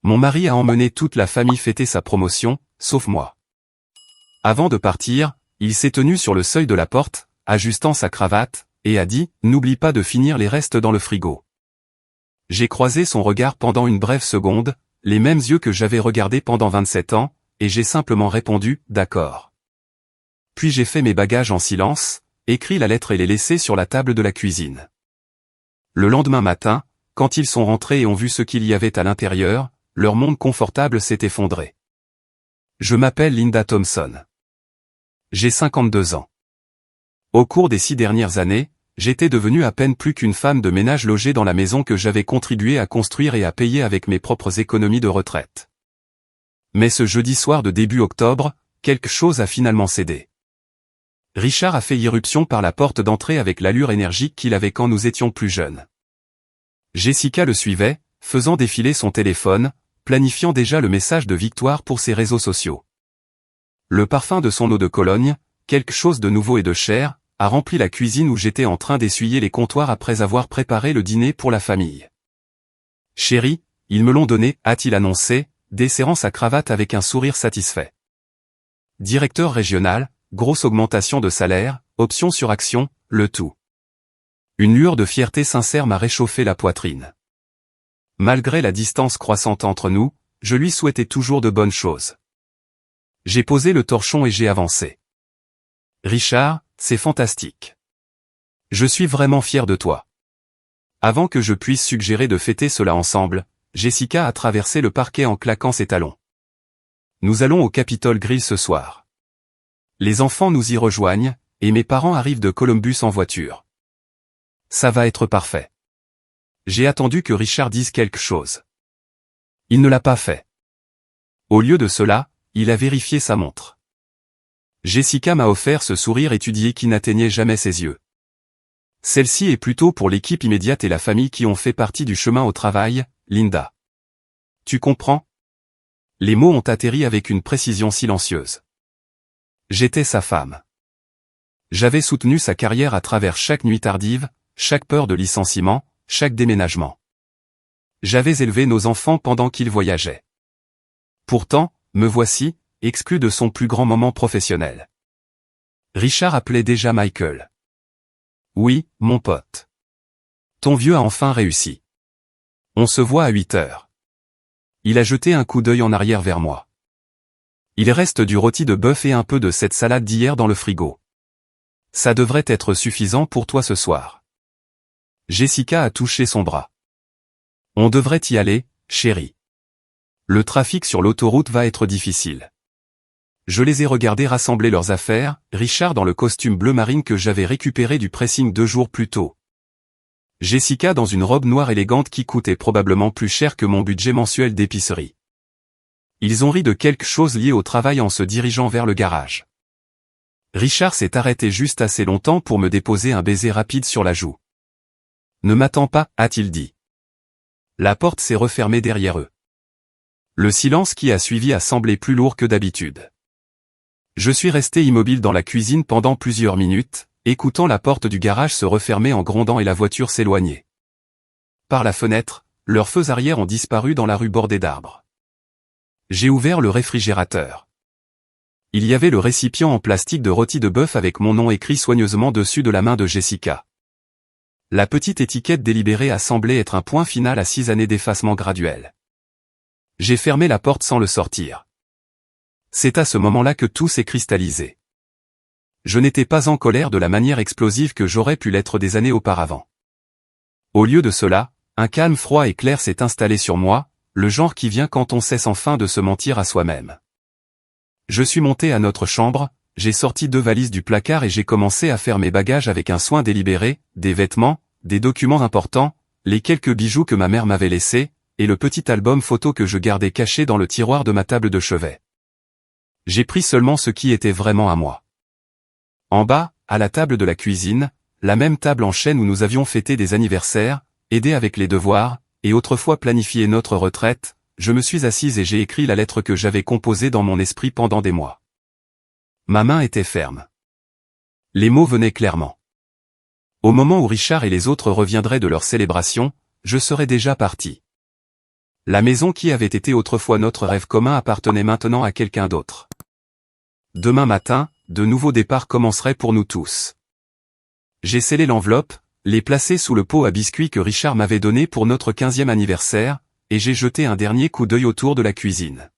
Mon mari a emmené toute la famille fêter sa promotion, sauf moi. Avant de partir, il s'est tenu sur le seuil de la porte, ajustant sa cravate, et a dit « N'oublie pas de finir les restes dans le frigo ». J'ai croisé son regard pendant une brève seconde, les mêmes yeux que j'avais regardés pendant 27 ans, et j'ai simplement répondu « D'accord ». Puis j'ai fait mes bagages en silence, écrit la lettre et les laissé sur la table de la cuisine. Le lendemain matin, quand ils sont rentrés et ont vu ce qu'il y avait à l'intérieur, leur monde confortable s'est effondré. Je m'appelle Linda Thompson. J'ai 52 ans. Au cours des 6 dernières années, j'étais devenue à peine plus qu'une femme de ménage logée dans la maison que j'avais contribué à construire et à payer avec mes propres économies de retraite. Mais ce jeudi soir de début octobre, quelque chose a finalement cédé. Richard a fait irruption par la porte d'entrée avec l'allure énergique qu'il avait quand nous étions plus jeunes. Jessica le suivait, faisant défiler son téléphone, planifiant déjà le message de victoire pour ses réseaux sociaux. Le parfum de son eau de Cologne, quelque chose de nouveau et de cher, a rempli la cuisine où j'étais en train d'essuyer les comptoirs après avoir préparé le dîner pour la famille. « Chérie, ils me l'ont donné », a-t-il annoncé, desserrant sa cravate avec un sourire satisfait. Directeur régional, grosse augmentation de salaire, option sur action, le tout. Une lueur de fierté sincère m'a réchauffé la poitrine. Malgré la distance croissante entre nous, je lui souhaitais toujours de bonnes choses. J'ai posé le torchon et j'ai avancé. « Richard, c'est fantastique. Je suis vraiment fier de toi. » Avant que je puisse suggérer de fêter cela ensemble, Jessica a traversé le parquet en claquant ses talons. « Nous allons au Capitol Grill ce soir. Les enfants nous y rejoignent, et mes parents arrivent de Columbus en voiture. Ça va être parfait. » J'ai attendu que Richard dise quelque chose. Il ne l'a pas fait. Au lieu de cela, il a vérifié sa montre. Jessica m'a offert ce sourire étudié qui n'atteignait jamais ses yeux. Celle-ci est plutôt pour l'équipe immédiate et la famille qui ont fait partie du chemin au travail, Linda. Tu comprends? Les mots ont atterri avec une précision silencieuse. J'étais sa femme. J'avais soutenu sa carrière à travers chaque nuit tardive, chaque peur de licenciement, chaque déménagement. J'avais élevé nos enfants pendant qu'ils voyageaient. Pourtant, me voici, exclu de son plus grand moment professionnel. Richard appelait déjà Michael. Oui, mon pote. Ton vieux a enfin réussi. On se voit à 8 heures. Il a jeté un coup d'œil en arrière vers moi. Il reste du rôti de bœuf et un peu de cette salade d'hier dans le frigo. Ça devrait être suffisant pour toi ce soir. Jessica a touché son bras. On devrait y aller, chérie. Le trafic sur l'autoroute va être difficile. Je les ai regardés rassembler leurs affaires, Richard dans le costume bleu marine que j'avais récupéré du pressing 2 jours plus tôt. Jessica dans une robe noire élégante qui coûtait probablement plus cher que mon budget mensuel d'épicerie. Ils ont ri de quelque chose lié au travail en se dirigeant vers le garage. Richard s'est arrêté juste assez longtemps pour me déposer un baiser rapide sur la joue. « Ne m'attends pas », a-t-il dit. La porte s'est refermée derrière eux. Le silence qui a suivi a semblé plus lourd que d'habitude. Je suis resté immobile dans la cuisine pendant plusieurs minutes, écoutant la porte du garage se refermer en grondant et la voiture s'éloigner. Par la fenêtre, leurs feux arrière ont disparu dans la rue bordée d'arbres. J'ai ouvert le réfrigérateur. Il y avait le récipient en plastique de rôti de bœuf avec mon nom écrit soigneusement dessus de la main de Jessica. La petite étiquette délibérée a semblé être un point final à 6 années d'effacement graduel. J'ai fermé la porte sans le sortir. C'est à ce moment-là que tout s'est cristallisé. Je n'étais pas en colère de la manière explosive que j'aurais pu l'être des années auparavant. Au lieu de cela, un calme froid et clair s'est installé sur moi, le genre qui vient quand on cesse enfin de se mentir à soi-même. Je suis monté à notre chambre, j'ai sorti 2 valises du placard et j'ai commencé à faire mes bagages avec un soin délibéré, des vêtements, des documents importants, les quelques bijoux que ma mère m'avait laissés, et le petit album photo que je gardais caché dans le tiroir de ma table de chevet. J'ai pris seulement ce qui était vraiment à moi. En bas, à la table de la cuisine, la même table en chêne où nous avions fêté des anniversaires, aidé avec les devoirs, et autrefois planifié notre retraite, je me suis assise et j'ai écrit la lettre que j'avais composée dans mon esprit pendant des mois. Ma main était ferme. Les mots venaient clairement. Au moment où Richard et les autres reviendraient de leur célébration, je serais déjà parti. La maison qui avait été autrefois notre rêve commun appartenait maintenant à quelqu'un d'autre. Demain matin, de nouveaux départs commenceraient pour nous tous. J'ai scellé l'enveloppe, l'ai placée sous le pot à biscuits que Richard m'avait donné pour notre 15e anniversaire, et j'ai jeté un dernier coup d'œil autour de la cuisine.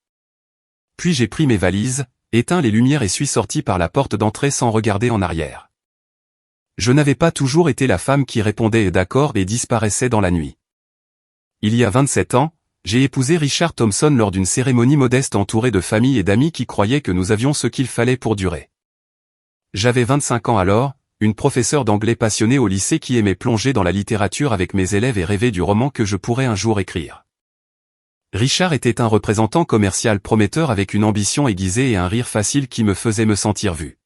Puis j'ai pris mes valises, éteint les lumières et suis sorti par la porte d'entrée sans regarder en arrière. Je n'avais pas toujours été la femme qui répondait d'accord et disparaissait dans la nuit. Il y a 27 ans, j'ai épousé Richard Thompson lors d'une cérémonie modeste entourée de familles et d'amis qui croyaient que nous avions ce qu'il fallait pour durer. J'avais 25 ans alors, une professeure d'anglais passionnée au lycée qui aimait plonger dans la littérature avec mes élèves et rêver du roman que je pourrais un jour écrire. Richard était un représentant commercial prometteur avec une ambition aiguisée et un rire facile qui me faisait me sentir vu.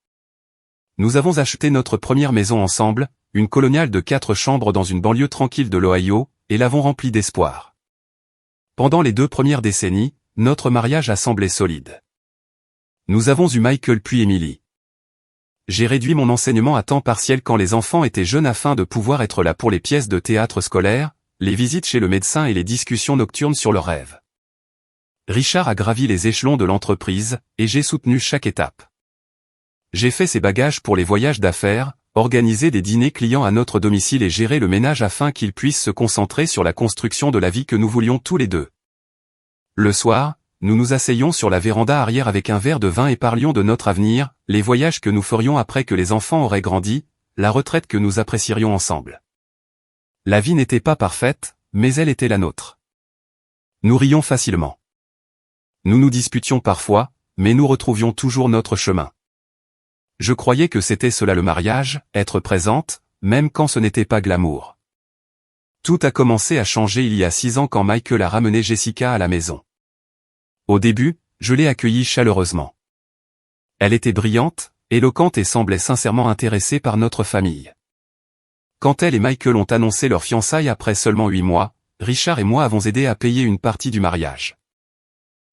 Nous avons acheté notre première maison ensemble, une coloniale de 4 chambres dans une banlieue tranquille de l'Ohio, et l'avons remplie d'espoir. Pendant les 2 premières décennies, notre mariage a semblé solide. Nous avons eu Michael puis Emily. J'ai réduit mon enseignement à temps partiel quand les enfants étaient jeunes afin de pouvoir être là pour les pièces de théâtre scolaires, les visites chez le médecin et les discussions nocturnes sur leurs rêves. Richard a gravi les échelons de l'entreprise, et j'ai soutenu chaque étape. J'ai fait ses bagages pour les voyages d'affaires, organisé des dîners clients à notre domicile et géré le ménage afin qu'il puisse se concentrer sur la construction de la vie que nous voulions tous les deux. Le soir, nous nous asseyions sur la véranda arrière avec un verre de vin et parlions de notre avenir, les voyages que nous ferions après que les enfants auraient grandi, la retraite que nous apprécierions ensemble. La vie n'était pas parfaite, mais elle était la nôtre. Nous rions facilement. Nous nous disputions parfois, mais nous retrouvions toujours notre chemin. Je croyais que c'était cela le mariage, être présente, même quand ce n'était pas glamour. Tout a commencé à changer il y a 6 ans quand Michael a ramené Jessica à la maison. Au début, je l'ai accueillie chaleureusement. Elle était brillante, éloquente et semblait sincèrement intéressée par notre famille. Quand elle et Michael ont annoncé leur fiançailles après seulement 8 mois, Richard et moi avons aidé à payer une partie du mariage.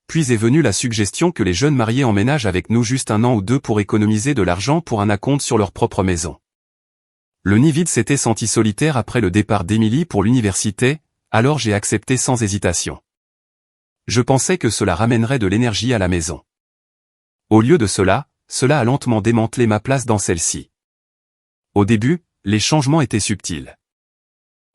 Puis est venue la suggestion que les jeunes mariés emménagent avec nous juste 1 an ou 2 pour économiser de l'argent pour un acompte sur leur propre maison. Le nid vide s'était senti solitaire après le départ d'Emily pour l'université, alors j'ai accepté sans hésitation. Je pensais que cela ramènerait de l'énergie à la maison. Au lieu de cela, cela a lentement démantelé ma place dans celle-ci. Au début, les changements étaient subtils.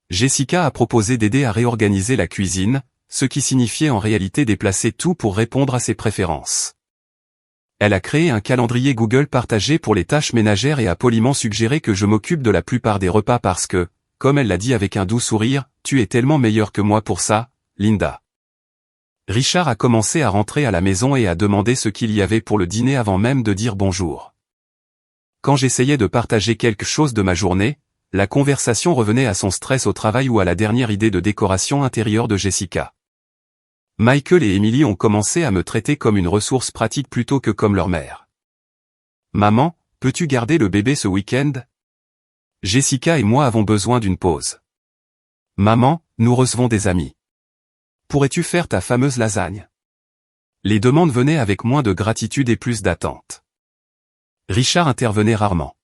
Jessica a proposé d'aider à réorganiser la cuisine, ce qui signifiait en réalité déplacer tout pour répondre à ses préférences. Elle a créé un calendrier Google partagé pour les tâches ménagères et a poliment suggéré que je m'occupe de la plupart des repas parce que, comme elle l'a dit avec un doux sourire, « Tu es tellement meilleure que moi pour ça, Linda ». Richard a commencé à rentrer à la maison et à demander ce qu'il y avait pour le dîner avant même de dire bonjour. Quand j'essayais de partager quelque chose de ma journée, la conversation revenait à son stress au travail ou à la dernière idée de décoration intérieure de Jessica. Michael et Emily ont commencé à me traiter comme une ressource pratique plutôt que comme leur mère. « Maman, peux-tu garder le bébé ce week-end ? Jessica et moi avons besoin d'une pause. »« Maman, nous recevons des amis. Pourrais-tu faire ta fameuse lasagne ?» Les demandes venaient avec moins de gratitude et plus d'attente. Richard intervenait rarement.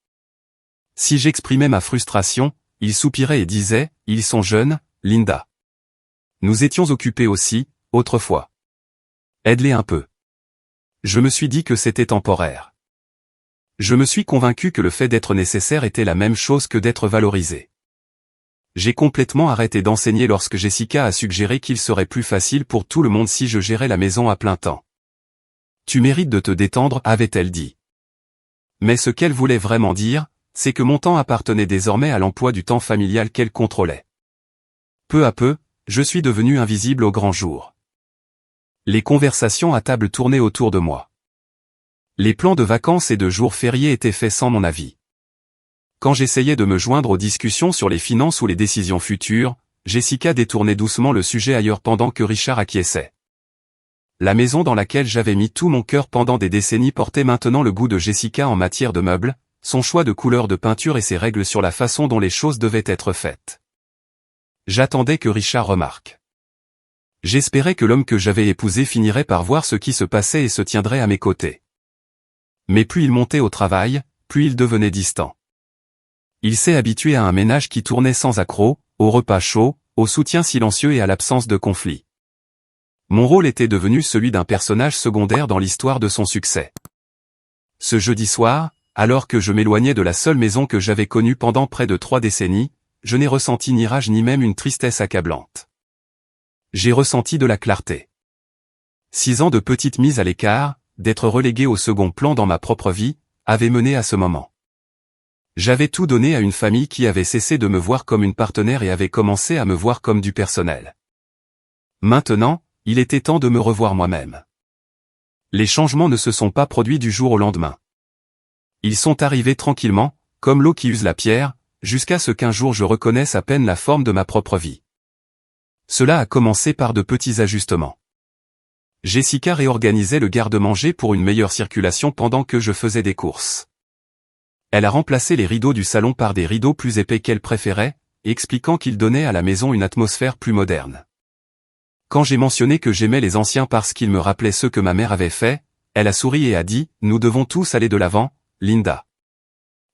Si j'exprimais ma frustration, il soupirait et disait, « Ils sont jeunes, Linda. » Nous étions occupés aussi, autrefois. Aide-les un peu. Je me suis dit que c'était temporaire. Je me suis convaincu que le fait d'être nécessaire était la même chose que d'être valorisé. J'ai complètement arrêté d'enseigner lorsque Jessica a suggéré qu'il serait plus facile pour tout le monde si je gérais la maison à plein temps. « Tu mérites de te détendre » avait-elle dit. Mais ce qu'elle voulait vraiment dire, c'est que mon temps appartenait désormais à l'emploi du temps familial qu'elle contrôlait. Peu à peu, je suis devenu invisible au grand jour. Les conversations à table tournaient autour de moi. Les plans de vacances et de jours fériés étaient faits sans mon avis. Quand j'essayais de me joindre aux discussions sur les finances ou les décisions futures, Jessica détournait doucement le sujet ailleurs pendant que Richard acquiesçait. La maison dans laquelle j'avais mis tout mon cœur pendant des décennies portait maintenant le goût de Jessica en matière de meubles, son choix de couleurs de peinture et ses règles sur la façon dont les choses devaient être faites. J'attendais que Richard remarque. J'espérais que l'homme que j'avais épousé finirait par voir ce qui se passait et se tiendrait à mes côtés. Mais plus il montait au travail, plus il devenait distant. Il s'est habitué à un ménage qui tournait sans accroc, au repas chaud, au soutien silencieux et à l'absence de conflit. Mon rôle était devenu celui d'un personnage secondaire dans l'histoire de son succès. Ce jeudi soir, alors que je m'éloignais de la seule maison que j'avais connue pendant près de 3 décennies, je n'ai ressenti ni rage ni même une tristesse accablante. J'ai ressenti de la clarté. 6 ans de petite mise à l'écart, d'être relégué au second plan dans ma propre vie, avaient mené à ce moment. J'avais tout donné à une famille qui avait cessé de me voir comme une partenaire et avait commencé à me voir comme du personnel. Maintenant, il était temps de me revoir moi-même. Les changements ne se sont pas produits du jour au lendemain. Ils sont arrivés tranquillement, comme l'eau qui use la pierre, jusqu'à ce qu'un jour je reconnaisse à peine la forme de ma propre vie. Cela a commencé par de petits ajustements. Jessica réorganisait le garde-manger pour une meilleure circulation pendant que je faisais des courses. Elle a remplacé les rideaux du salon par des rideaux plus épais qu'elle préférait, expliquant qu'ils donnaient à la maison une atmosphère plus moderne. Quand j'ai mentionné que j'aimais les anciens parce qu'ils me rappelaient ceux que ma mère avait fait, elle a souri et a dit « Nous devons tous aller de l'avant, Linda ».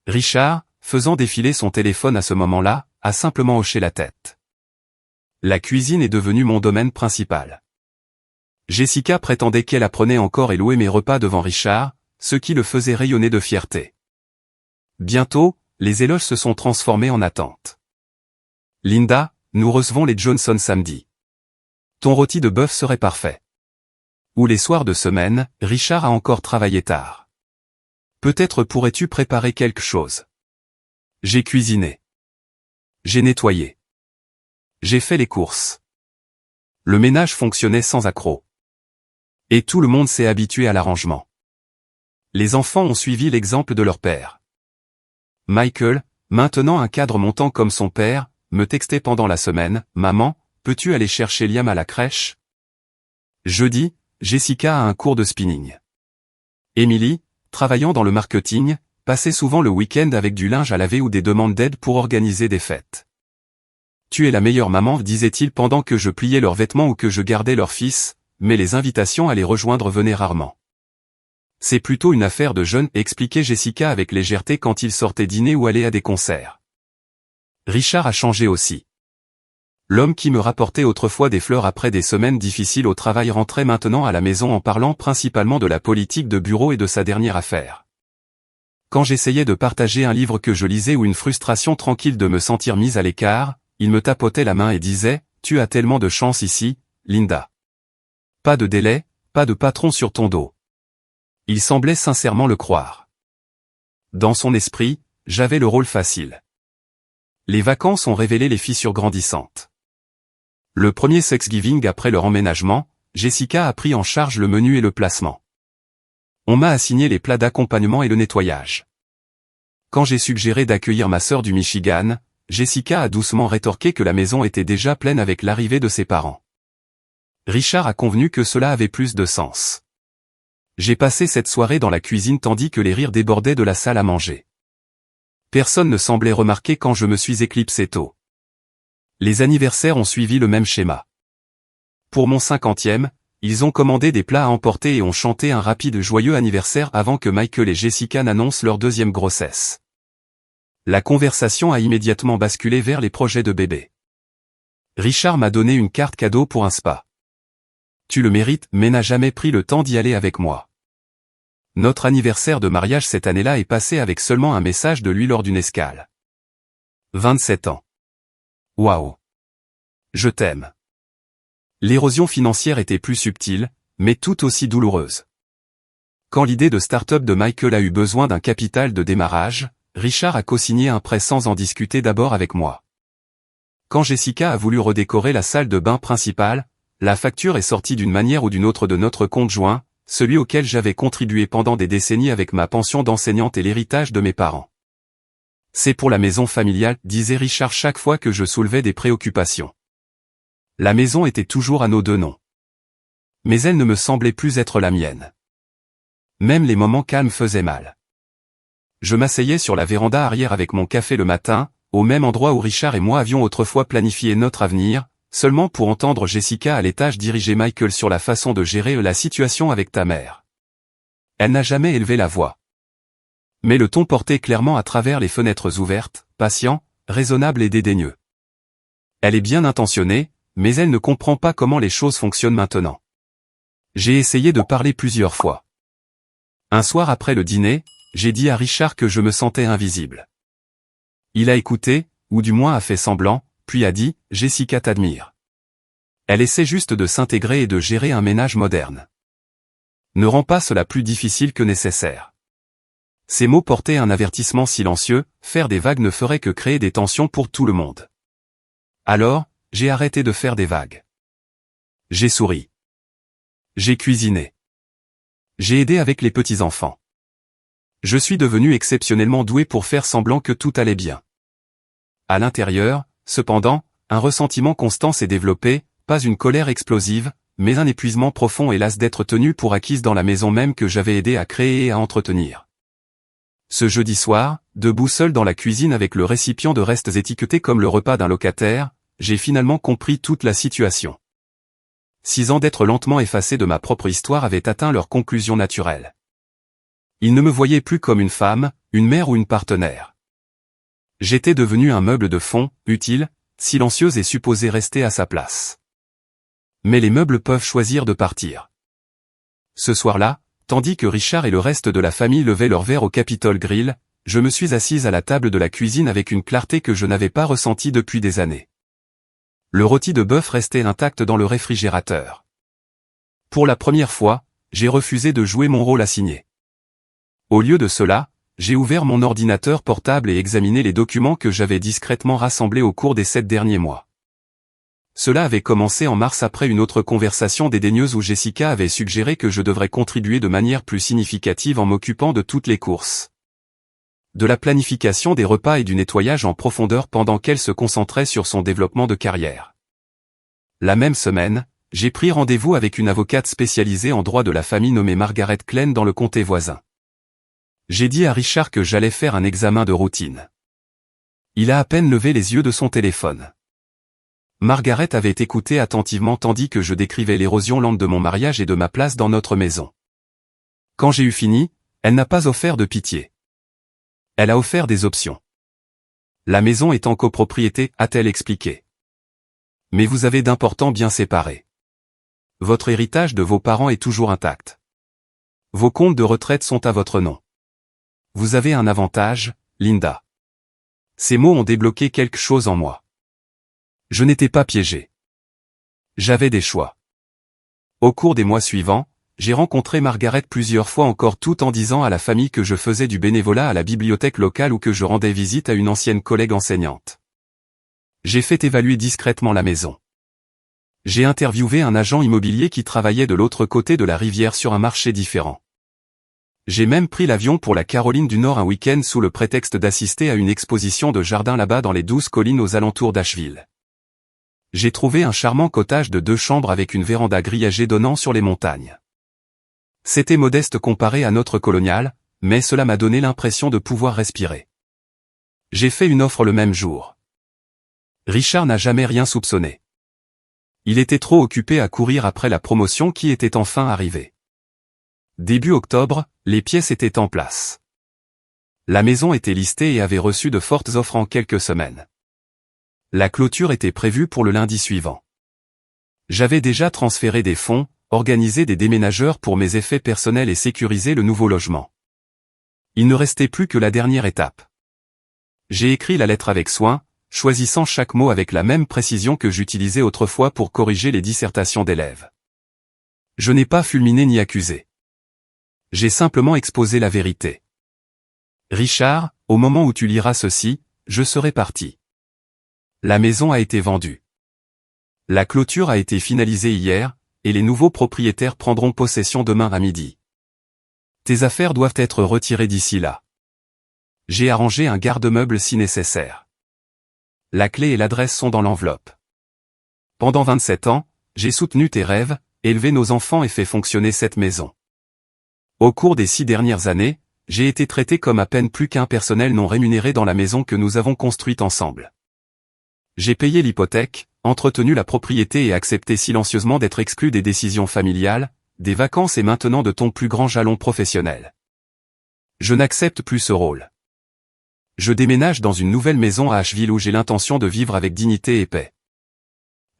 Richard, faisant défiler son téléphone à ce moment-là, a simplement hoché la tête. La cuisine est devenue mon domaine principal. Jessica prétendait qu'elle apprenait encore et louait mes repas devant Richard, ce qui le faisait rayonner de fierté. Bientôt, les éloges se sont transformés en attentes. Linda, nous recevons les Johnson samedi. Ton rôti de bœuf serait parfait. Ou les soirs de semaine, Richard a encore travaillé tard. Peut-être pourrais-tu préparer quelque chose. J'ai cuisiné. J'ai nettoyé. J'ai fait les courses. Le ménage fonctionnait sans accroc. Et tout le monde s'est habitué à l'arrangement. Les enfants ont suivi l'exemple de leur père. Michael, maintenant un cadre montant comme son père, me textait pendant la semaine, « Maman, peux-tu aller chercher Liam à la crèche ?» Jeudi, Jessica a un cours de spinning. Emily, travaillant dans le marketing, passait souvent le week-end avec du linge à laver ou des demandes d'aide pour organiser des fêtes. « Tu es la meilleure maman, disait-il pendant que je pliais leurs vêtements ou que je gardais leur fils, mais les invitations à les rejoindre venaient rarement. C'est plutôt une affaire de jeunes, expliquait Jessica avec légèreté quand ils sortaient dîner ou allaient à des concerts. Richard a changé aussi. L'homme qui me rapportait autrefois des fleurs après des semaines difficiles au travail rentrait maintenant à la maison en parlant principalement de la politique de bureau et de sa dernière affaire. Quand j'essayais de partager un livre que je lisais ou une frustration tranquille de me sentir mise à l'écart, il me tapotait la main et disait « Tu as tellement de chance ici, Linda. Pas de délai, pas de patron sur ton dos. » Il semblait sincèrement le croire. Dans son esprit, j'avais le rôle facile. Les vacances ont révélé les fissures grandissantes. Le premier Thanksgiving après leur emménagement, Jessica a pris en charge le menu et le placement. On m'a assigné les plats d'accompagnement et le nettoyage. Quand j'ai suggéré d'accueillir ma sœur du Michigan, Jessica a doucement rétorqué que la maison était déjà pleine avec l'arrivée de ses parents. Richard a convenu que cela avait plus de sens. J'ai passé cette soirée dans la cuisine tandis que les rires débordaient de la salle à manger. Personne ne semblait remarquer quand je me suis éclipsé tôt. Les anniversaires ont suivi le même schéma. Pour mon 50e, ils ont commandé des plats à emporter et ont chanté un rapide joyeux anniversaire avant que Michael et Jessica n'annoncent leur deuxième grossesse. La conversation a immédiatement basculé vers les projets de bébé. Richard m'a donné une carte cadeau pour un spa. Tu le mérites, mais n'a jamais pris le temps d'y aller avec moi. Notre anniversaire de mariage cette année-là est passé avec seulement un message de lui lors d'une escale. 27 ans. Waouh. Je t'aime. L'érosion financière était plus subtile, mais tout aussi douloureuse. Quand l'idée de start-up de Michael a eu besoin d'un capital de démarrage, Richard a co-signé un prêt sans en discuter d'abord avec moi. Quand Jessica a voulu redécorer la salle de bain principale, la facture est sortie d'une manière ou d'une autre de notre compte joint, celui auquel j'avais contribué pendant des décennies avec ma pension d'enseignante et l'héritage de mes parents. C'est pour la maison familiale, disait Richard chaque fois que je soulevais des préoccupations. La maison était toujours à nos deux noms. Mais elle ne me semblait plus être la mienne. Même les moments calmes faisaient mal. Je m'asseyais sur la véranda arrière avec mon café le matin, au même endroit où Richard et moi avions autrefois planifié notre avenir, seulement pour entendre Jessica à l'étage diriger Michael sur la façon de gérer la situation avec ta mère. Elle n'a jamais élevé la voix. Mais le ton portait clairement à travers les fenêtres ouvertes, patient, raisonnable et dédaigneux. Elle est bien intentionnée, mais elle ne comprend pas comment les choses fonctionnent maintenant. J'ai essayé de parler plusieurs fois. Un soir après le dîner, j'ai dit à Richard que je me sentais invisible. Il a écouté, ou du moins a fait semblant, puis a dit « Jessica t'admire. Elle essaie juste de s'intégrer et de gérer un ménage moderne. Ne rend pas cela plus difficile que nécessaire. » Ces mots portaient un avertissement silencieux, faire des vagues ne ferait que créer des tensions pour tout le monde. Alors, j'ai arrêté de faire des vagues. J'ai souri. J'ai cuisiné. J'ai aidé avec les petits-enfants. Je suis devenu exceptionnellement doué pour faire semblant que tout allait bien. À l'intérieur, cependant, un ressentiment constant s'est développé, pas une colère explosive, mais un épuisement profond et las d'être tenu pour acquise dans la maison même que j'avais aidé à créer et à entretenir. Ce jeudi soir, debout seul dans la cuisine avec le récipient de restes étiquetés comme le repas d'un locataire, j'ai finalement compris toute la situation. 6 ans d'être lentement effacé de ma propre histoire avaient atteint leur conclusion naturelle. Ils ne me voyaient plus comme une femme, une mère ou une partenaire. J'étais devenu un meuble de fond, utile, silencieux et supposé rester à sa place. Mais les meubles peuvent choisir de partir. Ce soir-là, tandis que Richard et le reste de la famille levaient leur verre au Capitol Grill, je me suis assise à la table de la cuisine avec une clarté que je n'avais pas ressentie depuis des années. Le rôti de bœuf restait intact dans le réfrigérateur. Pour la première fois, j'ai refusé de jouer mon rôle assigné. Au lieu de cela, j'ai ouvert mon ordinateur portable et examiné les documents que j'avais discrètement rassemblés au cours des 7 derniers mois. Cela avait commencé en mars après une autre conversation dédaigneuse où Jessica avait suggéré que je devrais contribuer de manière plus significative en m'occupant de toutes les courses. De la planification des repas et du nettoyage en profondeur pendant qu'elle se concentrait sur son développement de carrière. La même semaine, j'ai pris rendez-vous avec une avocate spécialisée en droit de la famille nommée Margaret Klein dans le comté voisin. J'ai dit à Richard que j'allais faire un examen de routine. Il a à peine levé les yeux de son téléphone. Margaret avait écouté attentivement tandis que je décrivais l'érosion lente de mon mariage et de ma place dans notre maison. Quand j'ai eu fini, elle n'a pas offert de pitié. Elle a offert des options. La maison est en copropriété, a-t-elle expliqué. Mais vous avez d'importants biens séparés. Votre héritage de vos parents est toujours intact. Vos comptes de retraite sont à votre nom. Vous avez un avantage, Linda. Ces mots ont débloqué quelque chose en moi. Je n'étais pas piégé. J'avais des choix. Au cours des mois suivants, j'ai rencontré Margaret plusieurs fois encore tout en disant à la famille que je faisais du bénévolat à la bibliothèque locale ou que je rendais visite à une ancienne collègue enseignante. J'ai fait évaluer discrètement la maison. J'ai interviewé un agent immobilier qui travaillait de l'autre côté de la rivière sur un marché différent. J'ai même pris l'avion pour la Caroline du Nord un week-end sous le prétexte d'assister à une exposition de jardins là-bas dans les 12 collines aux alentours d'Asheville. J'ai trouvé un charmant cottage de 2 chambres avec une véranda grillagée donnant sur les montagnes. C'était modeste comparé à notre colonial, mais cela m'a donné l'impression de pouvoir respirer. J'ai fait une offre le même jour. Richard n'a jamais rien soupçonné. Il était trop occupé à courir après la promotion qui était enfin arrivée. Début octobre, les pièces étaient en place. La maison était listée et avait reçu de fortes offres en quelques semaines. La clôture était prévue pour le lundi suivant. J'avais déjà transféré des fonds, organisé des déménageurs pour mes effets personnels et sécurisé le nouveau logement. Il ne restait plus que la dernière étape. J'ai écrit la lettre avec soin, choisissant chaque mot avec la même précision que j'utilisais autrefois pour corriger les dissertations d'élèves. Je n'ai pas fulminé ni accusé. J'ai simplement exposé la vérité. Richard, au moment où tu liras ceci, je serai parti. La maison a été vendue. La clôture a été finalisée hier, et les nouveaux propriétaires prendront possession demain à midi. Tes affaires doivent être retirées d'ici là. J'ai arrangé un garde-meuble si nécessaire. La clé et l'adresse sont dans l'enveloppe. Pendant 27 ans, j'ai soutenu tes rêves, élevé nos enfants et fait fonctionner cette maison. Au cours des 6 dernières années, j'ai été traité comme à peine plus qu'un personnel non rémunéré dans la maison que nous avons construite ensemble. J'ai payé l'hypothèque, entretenu la propriété et accepté silencieusement d'être exclu des décisions familiales, des vacances et maintenant de ton plus grand jalon professionnel. Je n'accepte plus ce rôle. Je déménage dans une nouvelle maison à Asheville où j'ai l'intention de vivre avec dignité et paix.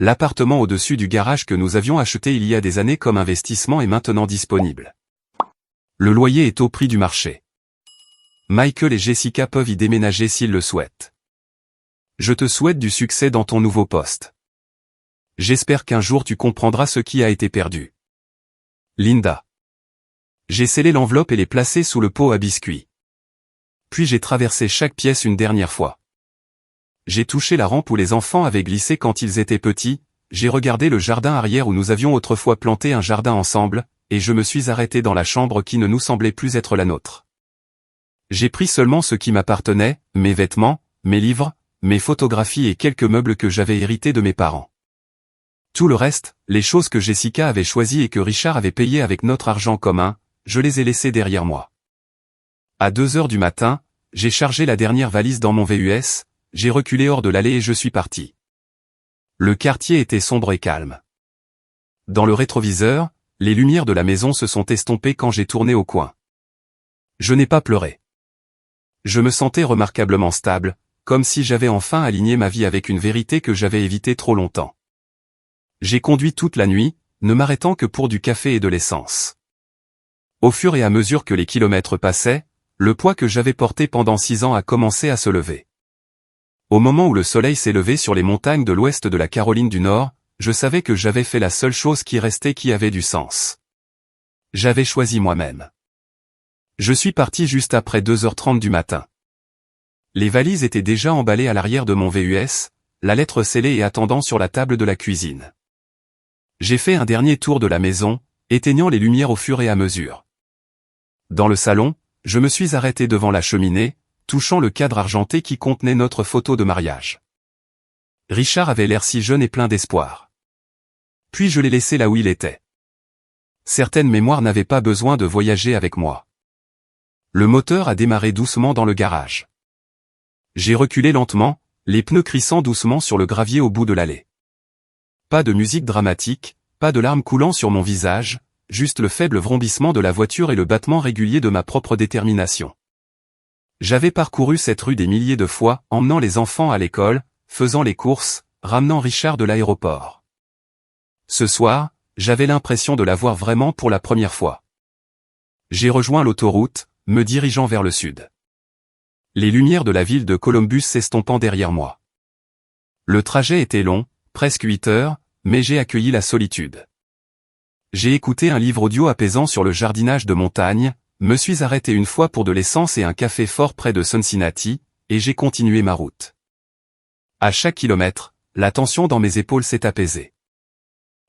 L'appartement au-dessus du garage que nous avions acheté il y a des années comme investissement est maintenant disponible. Le loyer est au prix du marché. Michael et Jessica peuvent y déménager s'ils le souhaitent. Je te souhaite du succès dans ton nouveau poste. J'espère qu'un jour tu comprendras ce qui a été perdu. Linda. J'ai scellé l'enveloppe et l'ai placée sous le pot à biscuits. Puis j'ai traversé chaque pièce une dernière fois. J'ai touché la rampe où les enfants avaient glissé quand ils étaient petits, j'ai regardé le jardin arrière où nous avions autrefois planté un jardin ensemble, et je me suis arrêté dans la chambre qui ne nous semblait plus être la nôtre. J'ai pris seulement ce qui m'appartenait, mes vêtements, mes livres, mes photographies et quelques meubles que j'avais hérités de mes parents. Tout le reste, les choses que Jessica avait choisies et que Richard avait payées avec notre argent commun, je les ai laissées derrière moi. À 2 heures du matin, j'ai chargé la dernière valise dans mon VUS, j'ai reculé hors de l'allée et je suis parti. Le quartier était sombre et calme. Dans le rétroviseur, les lumières de la maison se sont estompées quand j'ai tourné au coin. Je n'ai pas pleuré. Je me sentais remarquablement stable, comme si j'avais enfin aligné ma vie avec une vérité que j'avais évitée trop longtemps. J'ai conduit toute la nuit, ne m'arrêtant que pour du café et de l'essence. Au fur et à mesure que les kilomètres passaient, le poids que j'avais porté pendant 6 ans a commencé à se lever. Au moment où le soleil s'est levé sur les montagnes de l'ouest de la Caroline du Nord, je savais que j'avais fait la seule chose qui restait qui avait du sens. J'avais choisi moi-même. Je suis parti juste après 2h30 du matin. Les valises étaient déjà emballées à l'arrière de mon VUS, la lettre scellée et attendant sur la table de la cuisine. J'ai fait un dernier tour de la maison, éteignant les lumières au fur et à mesure. Dans le salon, je me suis arrêté devant la cheminée, touchant le cadre argenté qui contenait notre photo de mariage. Richard avait l'air si jeune et plein d'espoir. Puis je l'ai laissé là où il était. Certaines mémoires n'avaient pas besoin de voyager avec moi. Le moteur a démarré doucement dans le garage. J'ai reculé lentement, les pneus crissant doucement sur le gravier au bout de l'allée. Pas de musique dramatique, pas de larmes coulant sur mon visage, juste le faible vrombissement de la voiture et le battement régulier de ma propre détermination. J'avais parcouru cette rue des milliers de fois, emmenant les enfants à l'école, faisant les courses, ramenant Richard de l'aéroport. Ce soir, j'avais l'impression de la voir vraiment pour la première fois. J'ai rejoint l'autoroute, me dirigeant vers le sud. Les lumières de la ville de Columbus s'estompant derrière moi. Le trajet était long, presque 8 heures, mais j'ai accueilli la solitude. J'ai écouté un livre audio apaisant sur le jardinage de montagne, me suis arrêté une fois pour de l'essence et un café fort près de Cincinnati, et j'ai continué ma route. À chaque kilomètre, la tension dans mes épaules s'est apaisée.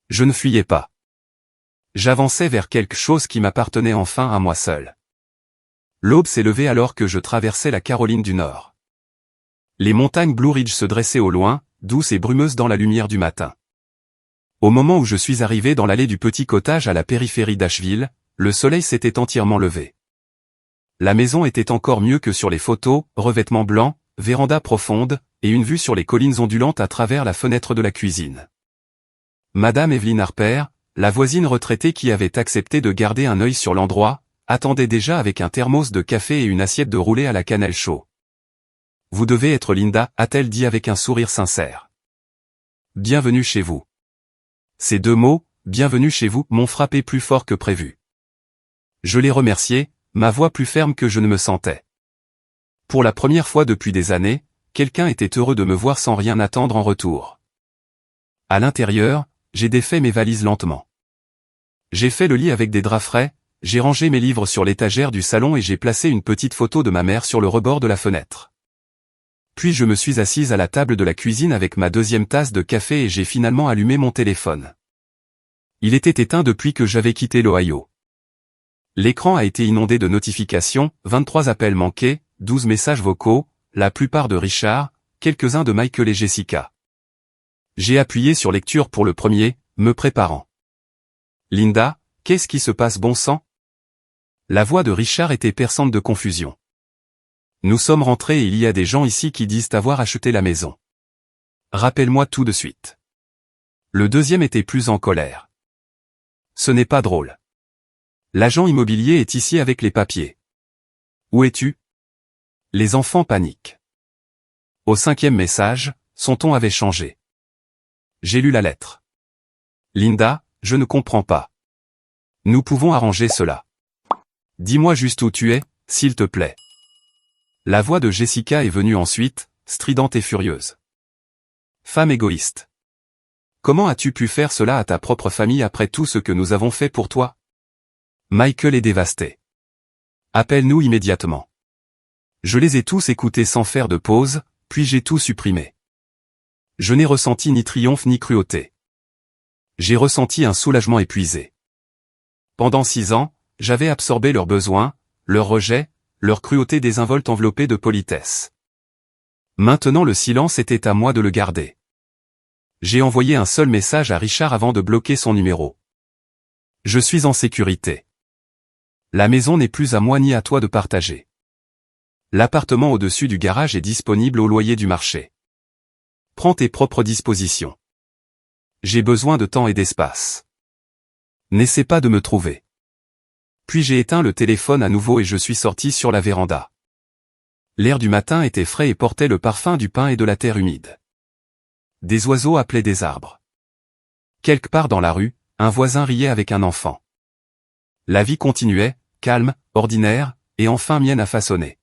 Je ne fuyais pas. J'avançais vers quelque chose qui m'appartenait enfin à moi seul. L'aube s'est levée alors que je traversais la Caroline du Nord. Les montagnes Blue Ridge se dressaient au loin, douces et brumeuses dans la lumière du matin. Au moment où je suis arrivé dans l'allée du petit cottage à la périphérie d'Asheville, le soleil s'était entièrement levé. La maison était encore mieux que sur les photos, revêtement blanc, véranda profonde, et une vue sur les collines ondulantes à travers la fenêtre de la cuisine. Madame Evelyn Harper, la voisine retraitée qui avait accepté de garder un œil sur l'endroit, attendait déjà avec un thermos de café et une assiette de roulé à la cannelle chaud. « Vous devez être Linda » a-t-elle dit avec un sourire sincère. « Bienvenue chez vous. » Ces 2 mots, « bienvenue chez vous » m'ont frappé plus fort que prévu. Je l'ai remercié, ma voix plus ferme que je ne me sentais. Pour la première fois depuis des années, quelqu'un était heureux de me voir sans rien attendre en retour. À l'intérieur, j'ai défait mes valises lentement. J'ai fait le lit avec des draps frais, j'ai rangé mes livres sur l'étagère du salon et j'ai placé une petite photo de ma mère sur le rebord de la fenêtre. Puis je me suis assise à la table de la cuisine avec ma 2e tasse de café et j'ai finalement allumé mon téléphone. Il était éteint depuis que j'avais quitté l'Ohio. L'écran a été inondé de notifications, 23 appels manqués, 12 messages vocaux, la plupart de Richard, quelques-uns de Michael et Jessica. J'ai appuyé sur lecture pour le premier, me préparant. Linda, qu'est-ce qui se passe bon sang? La voix de Richard était perçante de confusion. Nous sommes rentrés et il y a des gens ici qui disent avoir acheté la maison. Rappelle-moi tout de suite. Le deuxième était plus en colère. Ce n'est pas drôle. L'agent immobilier est ici avec les papiers. Où es-tu? Les enfants paniquent. Au 5e message, son ton avait changé. J'ai lu la lettre. Linda, je ne comprends pas. Nous pouvons arranger cela. Dis-moi juste où tu es, s'il te plaît. La voix de Jessica est venue ensuite, stridente et furieuse. Femme égoïste. Comment as-tu pu faire cela à ta propre famille après tout ce que nous avons fait pour toi? Michael est dévasté. Appelle-nous immédiatement. Je les ai tous écoutés sans faire de pause, puis j'ai tout supprimé. Je n'ai ressenti ni triomphe ni cruauté. J'ai ressenti un soulagement épuisé. Pendant 6 ans, j'avais absorbé leurs besoins, leur rejet, leur cruauté désinvolte enveloppée de politesse. Maintenant le silence était à moi de le garder. J'ai envoyé un seul message à Richard avant de bloquer son numéro. Je suis en sécurité. La maison n'est plus à moi ni à toi de partager. L'appartement au-dessus du garage est disponible au loyer du marché. Prends tes propres dispositions. J'ai besoin de temps et d'espace. N'essaie pas de me trouver. Puis j'ai éteint le téléphone à nouveau et je suis sorti sur la véranda. L'air du matin était frais et portait le parfum du pin et de la terre humide. Des oiseaux appelaient des arbres. Quelque part dans la rue, un voisin riait avec un enfant. La vie continuait, calme, ordinaire, et enfin mienne à façonner.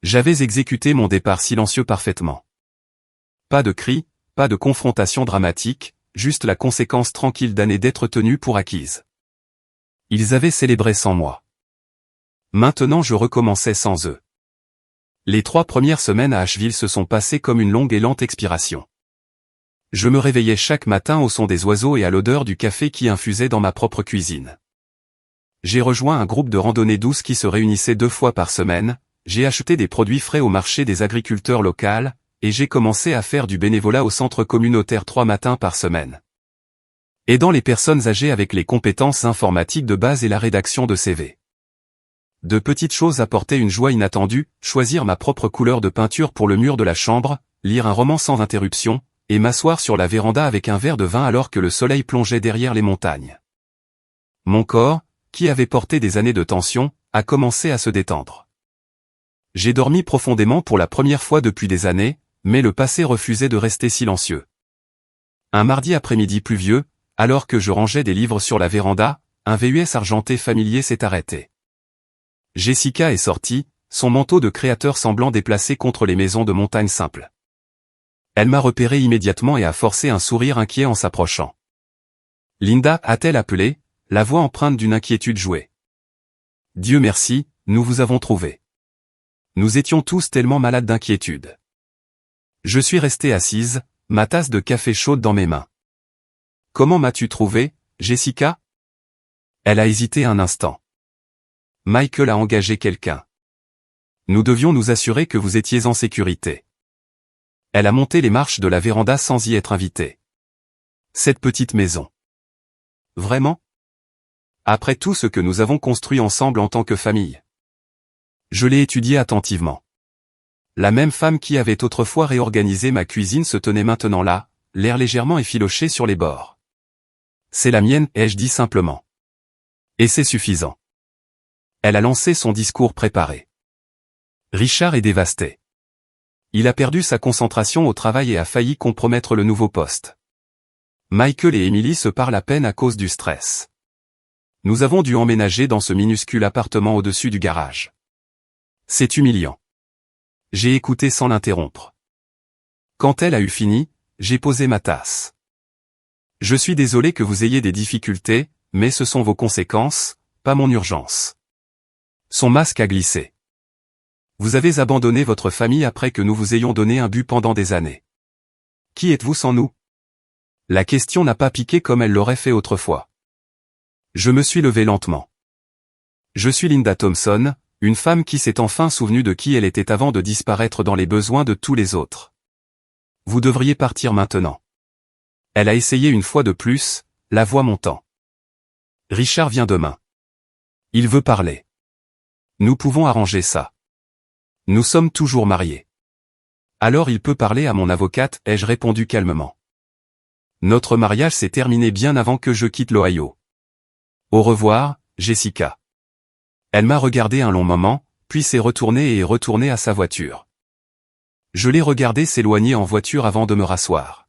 J'avais exécuté mon départ silencieux parfaitement. Pas de cris, pas de confrontation dramatique, juste la conséquence tranquille d'années d'être tenues pour acquises. Ils avaient célébré sans moi. Maintenant je recommençais sans eux. Les 3 premières semaines à Asheville se sont passées comme une longue et lente expiration. Je me réveillais chaque matin au son des oiseaux et à l'odeur du café qui infusait dans ma propre cuisine. J'ai rejoint un groupe de randonnée douce qui se réunissait 2 fois par semaine, j'ai acheté des produits frais au marché des agriculteurs locaux, et j'ai commencé à faire du bénévolat au centre communautaire 3 matins par semaine. Aidant les personnes âgées avec les compétences informatiques de base et la rédaction de CV. De petites choses apportaient une joie inattendue, choisir ma propre couleur de peinture pour le mur de la chambre, lire un roman sans interruption, et m'asseoir sur la véranda avec un verre de vin alors que le soleil plongeait derrière les montagnes. Mon corps, qui avait porté des années de tension, a commencé à se détendre. J'ai dormi profondément pour la première fois depuis des années, mais le passé refusait de rester silencieux. Un mardi après-midi pluvieux, alors que je rangeais des livres sur la véranda, un VUS argenté familier s'est arrêté. Jessica est sortie, son manteau de créateur semblant déplacé contre les maisons de montagne simples. Elle m'a repéré immédiatement et a forcé un sourire inquiet en s'approchant. Linda, a-t-elle appelé, la voix empreinte d'une inquiétude jouée. Dieu merci, nous vous avons trouvé. Nous étions tous tellement malades d'inquiétude. Je suis restée assise, ma tasse de café chaude dans mes mains. Comment m'as-tu trouvé, Jessica? Elle a hésité un instant. Michael a engagé quelqu'un. Nous devions nous assurer que vous étiez en sécurité. Elle a monté les marches de la véranda sans y être invitée. Cette petite maison. Vraiment? Après tout ce que nous avons construit ensemble en tant que famille. Je l'ai étudié attentivement. La même femme qui avait autrefois réorganisé ma cuisine se tenait maintenant là, l'air légèrement effiloché sur les bords. C'est la mienne, ai-je dit simplement. Et c'est suffisant. Elle a lancé son discours préparé. Richard est dévasté. Il a perdu sa concentration au travail et a failli compromettre le nouveau poste. Michael et Emily se parlent à peine à cause du stress. Nous avons dû emménager dans ce minuscule appartement au-dessus du garage. C'est humiliant. J'ai écouté sans l'interrompre. Quand elle a eu fini, j'ai posé ma tasse. Je suis désolé que vous ayez des difficultés, mais ce sont vos conséquences, pas mon urgence. Son masque a glissé. Vous avez abandonné votre famille après que nous vous ayons donné un but pendant des années. Qui êtes-vous sans nous? La question n'a pas piqué comme elle l'aurait fait autrefois. Je me suis levé lentement. Je suis Linda Thompson, une femme qui s'est enfin souvenue de qui elle était avant de disparaître dans les besoins de tous les autres. Vous devriez partir maintenant. Elle a essayé une fois de plus, la voix montant. Richard vient demain. Il veut parler. Nous pouvons arranger ça. Nous sommes toujours mariés. Alors il peut parler à mon avocate, ai-je répondu calmement. Notre mariage s'est terminé bien avant que je quitte l'Ohio. Au revoir, Jessica. Elle m'a regardé un long moment, puis s'est retournée et est retournée à sa voiture. Je l'ai regardée s'éloigner en voiture avant de me rasseoir.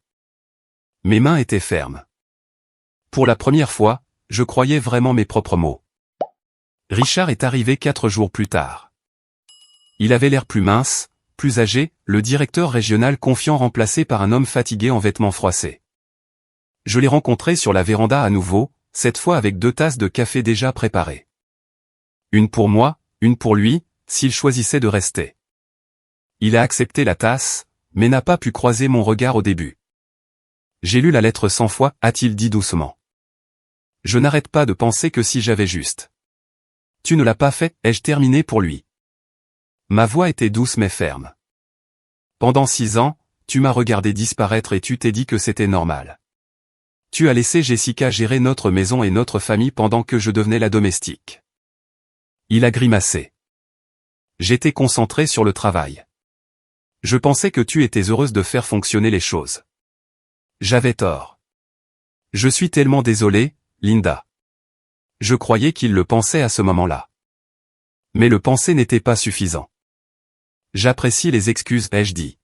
Mes mains étaient fermes. Pour la première fois, je croyais vraiment mes propres mots. Richard est arrivé 4 jours plus tard. Il avait l'air plus mince, plus âgé, le directeur régional confiant remplacé par un homme fatigué en vêtements froissés. Je l'ai rencontré sur la véranda à nouveau, cette fois avec 2 tasses de café déjà préparées. Une pour moi, une pour lui, s'il choisissait de rester. Il a accepté la tasse, mais n'a pas pu croiser mon regard au début. J'ai lu la lettre 100 fois, a-t-il dit doucement. Je n'arrête pas de penser que si j'avais juste. Tu ne l'as pas fait, ai-je terminé pour lui. Ma voix était douce mais ferme. Pendant 6 ans, tu m'as regardé disparaître et tu t'es dit que c'était normal. Tu as laissé Jessica gérer notre maison et notre famille pendant que je devenais la domestique. Il a grimacé. J'étais concentré sur le travail. Je pensais que tu étais heureuse de faire fonctionner les choses. J'avais tort. Je suis tellement désolé, Linda. Je croyais qu'il le pensait à ce moment-là. Mais le penser n'était pas suffisant. J'apprécie les excuses, ai-je dit.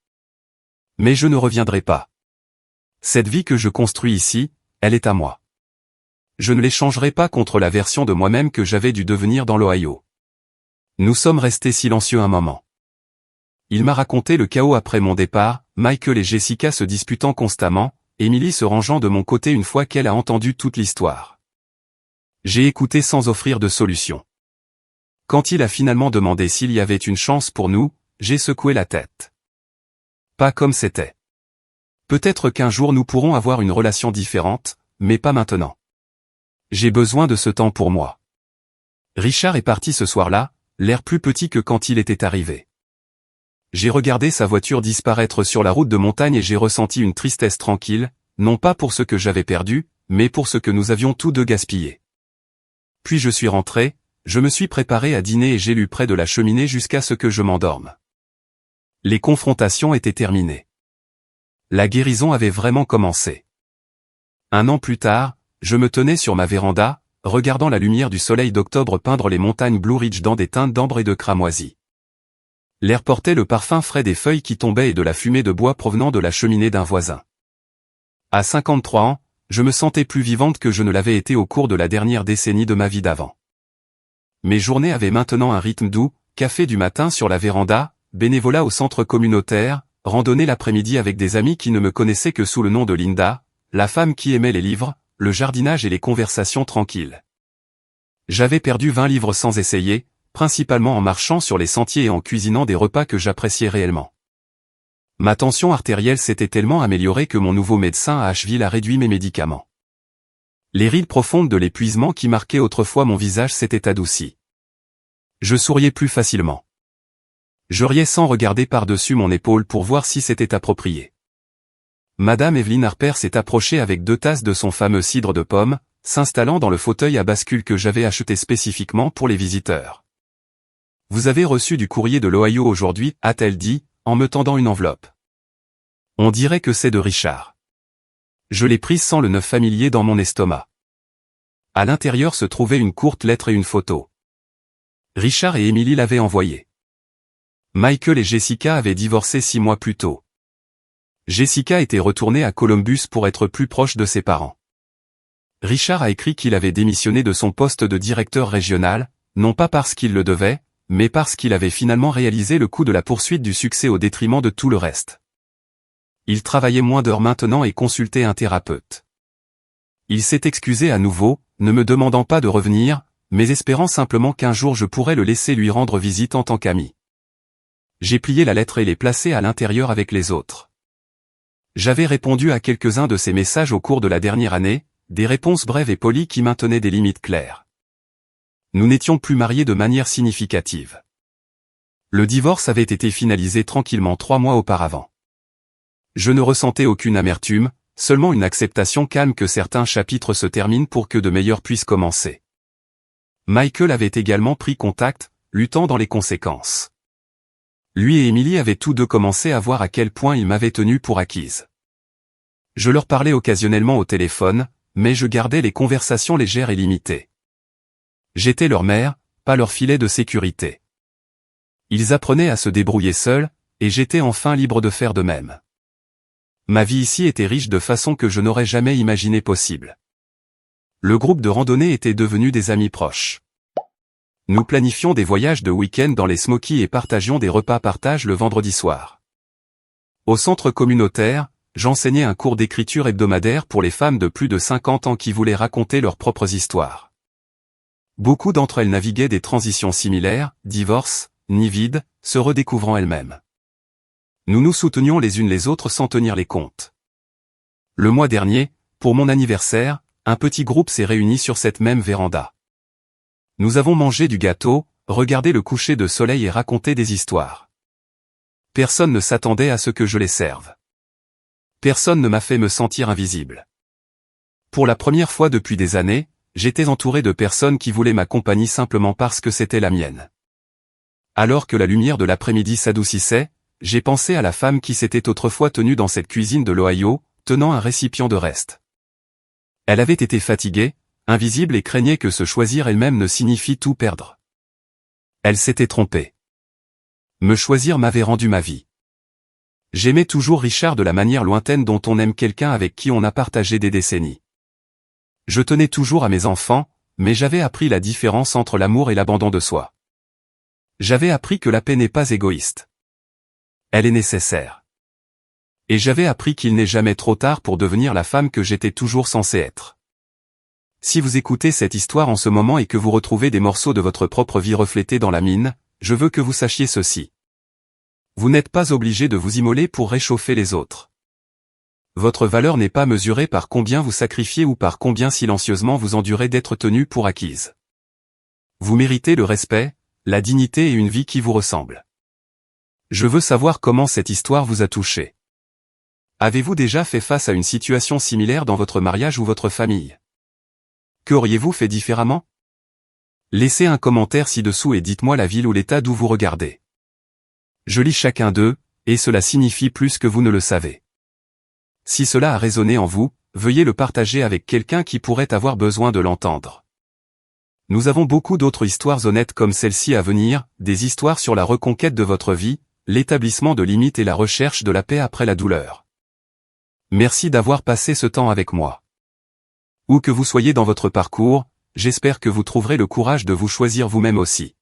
Mais je ne reviendrai pas. Cette vie que je construis ici, elle est à moi. Je ne l'échangerai pas contre la version de moi-même que j'avais dû devenir dans l'Ohio. Nous sommes restés silencieux un moment. Il m'a raconté le chaos après mon départ, Michael et Jessica se disputant constamment, Emily se rangeant de mon côté une fois qu'elle a entendu toute l'histoire. J'ai écouté sans offrir de solution. Quand il a finalement demandé s'il y avait une chance pour nous, j'ai secoué la tête. Pas comme c'était. Peut-être qu'un jour nous pourrons avoir une relation différente, mais pas maintenant. J'ai besoin de ce temps pour moi. Richard est parti ce soir-là, l'air plus petit que quand il était arrivé. J'ai regardé sa voiture disparaître sur la route de montagne et j'ai ressenti une tristesse tranquille, non pas pour ce que j'avais perdu, mais pour ce que nous avions tous deux gaspillé. Puis je suis rentré, je me suis préparé à dîner et j'ai lu près de la cheminée jusqu'à ce que je m'endorme. Les confrontations étaient terminées. La guérison avait vraiment commencé. 1 an plus tard, je me tenais sur ma véranda, regardant la lumière du soleil d'octobre peindre les montagnes Blue Ridge dans des teintes d'ambre et de cramoisi. L'air portait le parfum frais des feuilles qui tombaient et de la fumée de bois provenant de la cheminée d'un voisin. À 53 ans, je me sentais plus vivante que je ne l'avais été au cours de la dernière décennie de ma vie d'avant. Mes journées avaient maintenant un rythme doux, café du matin sur la véranda, bénévolat au centre communautaire, randonnée l'après-midi avec des amis qui ne me connaissaient que sous le nom de Linda, la femme qui aimait les livres, le jardinage et les conversations tranquilles. J'avais perdu 20 livres sans essayer, principalement en marchant sur les sentiers et en cuisinant des repas que j'appréciais réellement. Ma tension artérielle s'était tellement améliorée que mon nouveau médecin à Asheville a réduit mes médicaments. Les rides profondes de l'épuisement qui marquaient autrefois mon visage s'étaient adoucies. Je souriais plus facilement. Je riais sans regarder par-dessus mon épaule pour voir si c'était approprié. Madame Evelyn Harper s'est approchée avec 2 tasses de son fameux cidre de pomme, s'installant dans le fauteuil à bascule que j'avais acheté spécifiquement pour les visiteurs. « Vous avez reçu du courrier de l'Ohio aujourd'hui » a-t-elle dit, en me tendant une enveloppe. On dirait que c'est de Richard. Je l'ai prise sans le nœud familier dans mon estomac. À l'intérieur se trouvait une courte lettre et une photo. Richard et Emily l'avaient envoyée. Michael et Jessica avaient divorcé 6 mois plus tôt. Jessica était retournée à Columbus pour être plus proche de ses parents. Richard a écrit qu'il avait démissionné de son poste de directeur régional, non pas parce qu'il le devait, mais parce qu'il avait finalement réalisé le coup de la poursuite du succès au détriment de tout le reste. Il travaillait moins d'heures maintenant et consultait un thérapeute. Il s'est excusé à nouveau, ne me demandant pas de revenir, mais espérant simplement qu'un jour je pourrais le laisser lui rendre visite en tant qu'ami. J'ai plié la lettre et l'ai placée à l'intérieur avec les autres. J'avais répondu à quelques-uns de ses messages au cours de la dernière année, des réponses brèves et polies qui maintenaient des limites claires. Nous n'étions plus mariés de manière significative. Le divorce avait été finalisé tranquillement 3 mois auparavant. Je ne ressentais aucune amertume, seulement une acceptation calme que certains chapitres se terminent pour que de meilleurs puissent commencer. Michael avait également pris contact, luttant dans les conséquences. Lui et Emily avaient tous deux commencé à voir à quel point ils m'avaient tenu pour acquise. Je leur parlais occasionnellement au téléphone, mais je gardais les conversations légères et limitées. J'étais leur mère, pas leur filet de sécurité. Ils apprenaient à se débrouiller seuls, et j'étais enfin libre de faire de même. Ma vie ici était riche de façon que je n'aurais jamais imaginé possible. Le groupe de randonnée était devenu des amis proches. Nous planifions des voyages de week-end dans les Smokies et partagions des repas partage le vendredi soir. Au centre communautaire, j'enseignais un cours d'écriture hebdomadaire pour les femmes de plus de 50 ans qui voulaient raconter leurs propres histoires. Beaucoup d'entre elles naviguaient des transitions similaires, divorce, nid vide, se redécouvrant elles-mêmes. Nous nous soutenions les unes les autres sans tenir les comptes. Le mois dernier, pour mon anniversaire, un petit groupe s'est réuni sur cette même véranda. Nous avons mangé du gâteau, regardé le coucher de soleil et raconté des histoires. Personne ne s'attendait à ce que je les serve. Personne ne m'a fait me sentir invisible. Pour la première fois depuis des années, j'étais entouré de personnes qui voulaient ma compagnie simplement parce que c'était la mienne. Alors que la lumière de l'après-midi s'adoucissait, j'ai pensé à la femme qui s'était autrefois tenue dans cette cuisine de l'Ohio, tenant un récipient de reste. Elle avait été fatiguée, invisible et craignait que se choisir elle-même ne signifie tout perdre. Elle s'était trompée. Me choisir m'avait rendu ma vie. J'aimais toujours Richard de la manière lointaine dont on aime quelqu'un avec qui on a partagé des décennies. Je tenais toujours à mes enfants, mais j'avais appris la différence entre l'amour et l'abandon de soi. J'avais appris que la paix n'est pas égoïste. Elle est nécessaire. Et j'avais appris qu'il n'est jamais trop tard pour devenir la femme que j'étais toujours censé être. Si vous écoutez cette histoire en ce moment et que vous retrouvez des morceaux de votre propre vie reflétés dans la mine, je veux que vous sachiez ceci. Vous n'êtes pas obligé de vous immoler pour réchauffer les autres. Votre valeur n'est pas mesurée par combien vous sacrifiez ou par combien silencieusement vous endurez d'être tenu pour acquise. Vous méritez le respect, la dignité et une vie qui vous ressemble. Je veux savoir comment cette histoire vous a touché. Avez-vous déjà fait face à une situation similaire dans votre mariage ou votre famille? Qu'auriez-vous fait différemment? Laissez un commentaire ci-dessous et dites-moi la ville ou l'état d'où vous regardez. Je lis chacun d'eux, et cela signifie plus que vous ne le savez. Si cela a résonné en vous, veuillez le partager avec quelqu'un qui pourrait avoir besoin de l'entendre. Nous avons beaucoup d'autres histoires honnêtes comme celle-ci à venir, des histoires sur la reconquête de votre vie, l'établissement de limites et la recherche de la paix après la douleur. Merci d'avoir passé ce temps avec moi. Où que vous soyez dans votre parcours, j'espère que vous trouverez le courage de vous choisir vous-même aussi.